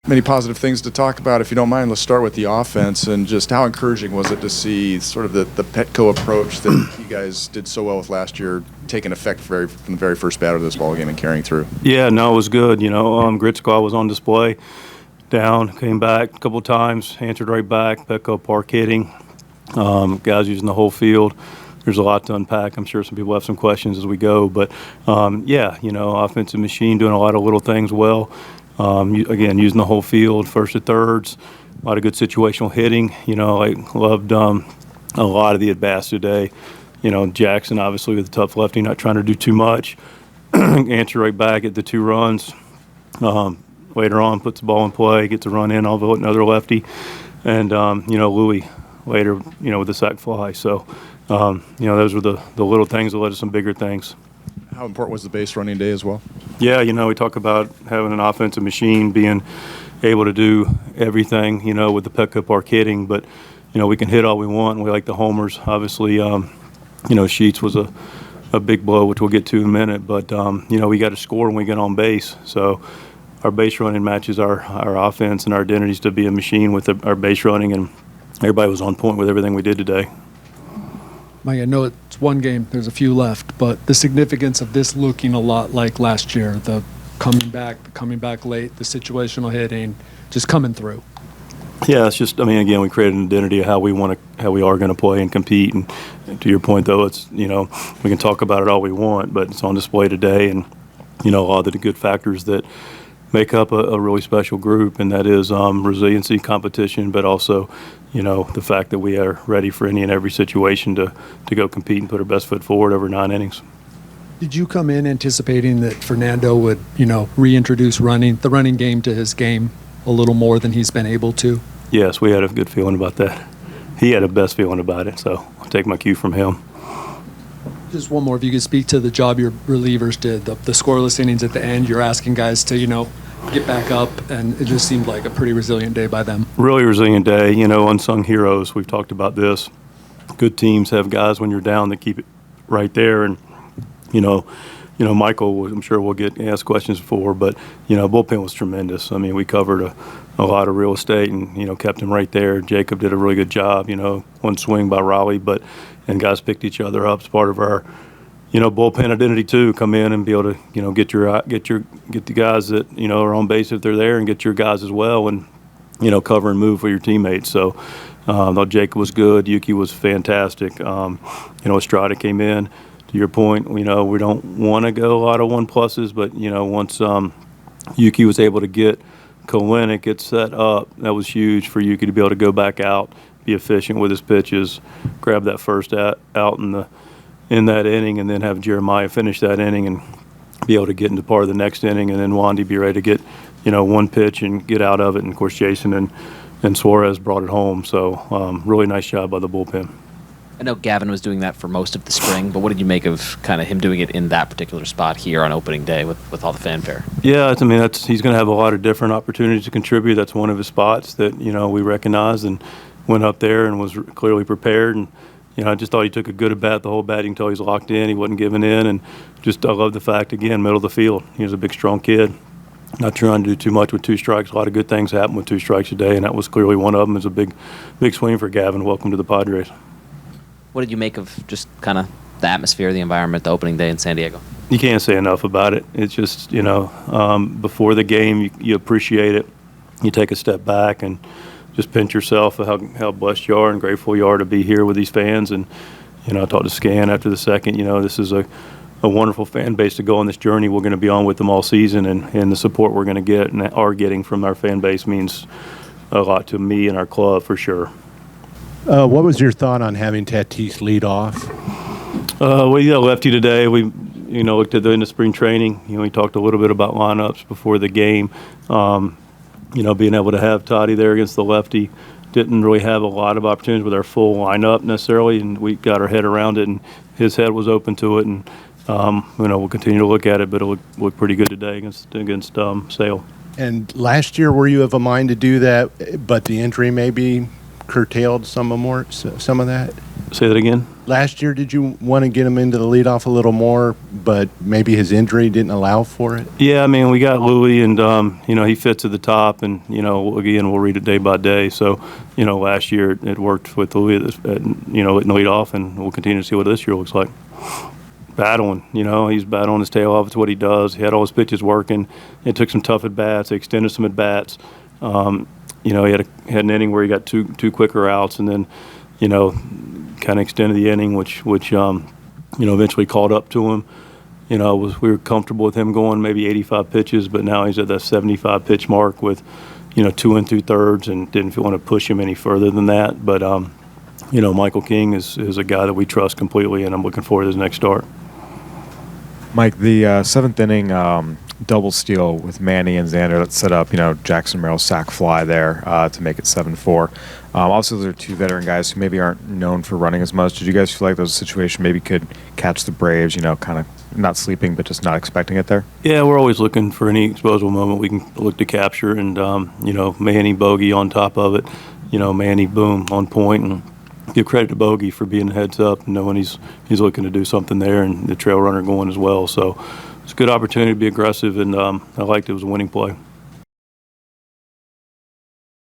Many positive things to talk about. If you don't mind, let's start with the offense and just how encouraging was it to see sort of the Petco approach that you guys did so well with last year taking effect from the very first batter of this ballgame and carrying through? Yeah, no, it was good. Grit Squad was on display. Down, came back a couple of times, answered right back. Petco park hitting, guys using the whole field. There's a lot to unpack. I'm sure some people have some questions as we go, but offensive machine doing a lot of little things well. Again, using the whole field, first to thirds, a lot of good situational hitting. I loved a lot of the at-bats today. Jackson, obviously, with a tough lefty, not trying to do too much. Answer right back at the 2 runs. Later on, puts the ball in play, gets a run in, although another lefty. And, Louis later, with the sac fly. So, those were the little things that led to some bigger things. How important was the base running day as well? Yeah, we talk about having an offensive machine, being able to do everything, with the Petco park hitting. But, we can hit all we want, and we like the homers. Obviously, Sheets was a big blow, which we'll get to in a minute. But, we got to score when we get on base. So our base running matches our offense and our identities to be a machine with our base running, and everybody was on point with everything we did today. Mike, I know it's one game, there's a few left, but the significance of this looking a lot like last year, the coming back late, the situational hitting, just coming through. Yeah, it's just, again, we created an identity of how we are going to play and compete. And to your point, though, it's, we can talk about it all we want, but it's on display today. And, a lot of the good factors that make up a really special group, and that is resiliency, competition, but also, the fact that we are ready for any and every situation to go compete and put our best foot forward over 9 innings. Did you come in anticipating that Fernando would, reintroduce the running game to his game a little more than he's been able to? Yes, we had a good feeling about that. He had the best feeling about it, so I'll take my cue from him. Just one more, if you could speak to the job your relievers did, the scoreless innings at the end. You're asking guys to, get back up, and it just seemed like a pretty resilient day by them. Really resilient day. Unsung heroes. We've talked about this. Good teams have guys when you're down that keep it right there, and Michael, I'm sure we'll get asked questions for, but bullpen was tremendous. We covered a lot of real estate and kept him right there. Jacob did a really good job. One swing by Raleigh, and guys picked each other up. It's part of our bullpen identity too. Come in and be able to get the guys that are on base if they're there, and get your guys as well, and cover and move for your teammates. So I thought Jacob was good. Yuki was fantastic. Estrada came in. To your point, we don't want to go a lot of 1+s, but once Yuki was able to get Kalenic, get set up, that was huge for Yuki to be able to go back out, be efficient with his pitches, grab that first out in that inning, and then have Jeremiah finish that inning and be able to get into part of the next inning, and then Wandy be ready to get one pitch and get out of it. And of course Jason and Suarez brought it home. So really nice job by the bullpen. I know Gavin was doing that for most of the spring, but what did you make of kind of him doing it in that particular spot here on opening day with all the fanfare? Yeah, he's going to have a lot of different opportunities to contribute. That's one of his spots that we recognized and went up there and was clearly prepared. And I just thought he took a good at bat the whole batting until he's locked in. He wasn't giving in, and I love the fact, again, middle of the field. He was a big, strong kid. Not trying to do too much with 2 strikes. A lot of good things happened with 2 strikes today, and that was clearly one of them. It was a big swing for Gavin. Welcome to the Padres. What did you make of just kind of the atmosphere, the environment, the opening day in San Diego? You can't say enough about it. It's just, before the game, you appreciate it. You take a step back and just pinch yourself for how blessed you are and grateful you are to be here with these fans. And, I talked to Scan after the second, this is a wonderful fan base to go on this journey. We're going to be on with them all season, and the support we're going to get and are getting from our fan base means a lot to me and our club for sure. What was your thought on having Tatís lead off? Lefty today. We, looked at the end of spring training. We talked a little bit about lineups before the game. Being able to have Toddy there against the lefty. Didn't really have a lot of opportunities with our full lineup necessarily, and we got our head around it, and his head was open to it. And we'll continue to look at it, but it looked pretty good today against Sale. And last year, were you of a mind to do that, but the injury maybe curtailed some of that? Say that again? Last year, did you want to get him into the leadoff a little more, but maybe his injury didn't allow for it? Yeah, I mean, we got Louis, and, he fits at the top, and, again, we'll read it day by day. So, last year it worked with Louis in the leadoff, and we'll continue to see what this year looks like. Battling, he's battling his tail off. It's what he does. He had all his pitches working. It took some tough at-bats. They extended some at-bats. He had an inning where he got two quicker outs, and then, kind of extended the inning, which eventually caught up to him. We were comfortable with him going maybe 85 pitches, but now he's at that 75 pitch mark with, 2 2/3, and didn't want to push him any further than that. But, Michael King is a guy that we trust completely, and I'm looking forward to his next start. Mike, the seventh inning double steal with Manny and Xander that set up, Jackson Merrill sac fly there to make it 7-4. Also, those are two veteran guys who maybe aren't known for running as much. Did you guys feel like those situations maybe could catch the Braves, kind of not sleeping but just not expecting it there? Yeah, we're always looking for any exposable moment we can look to capture, and, Manny bogey on top of it, Manny boom on point, and give credit to Bogey for being heads up and knowing he's looking to do something there, and the trail runner going as well. So it's a good opportunity to be aggressive, and I liked it. It was a winning play.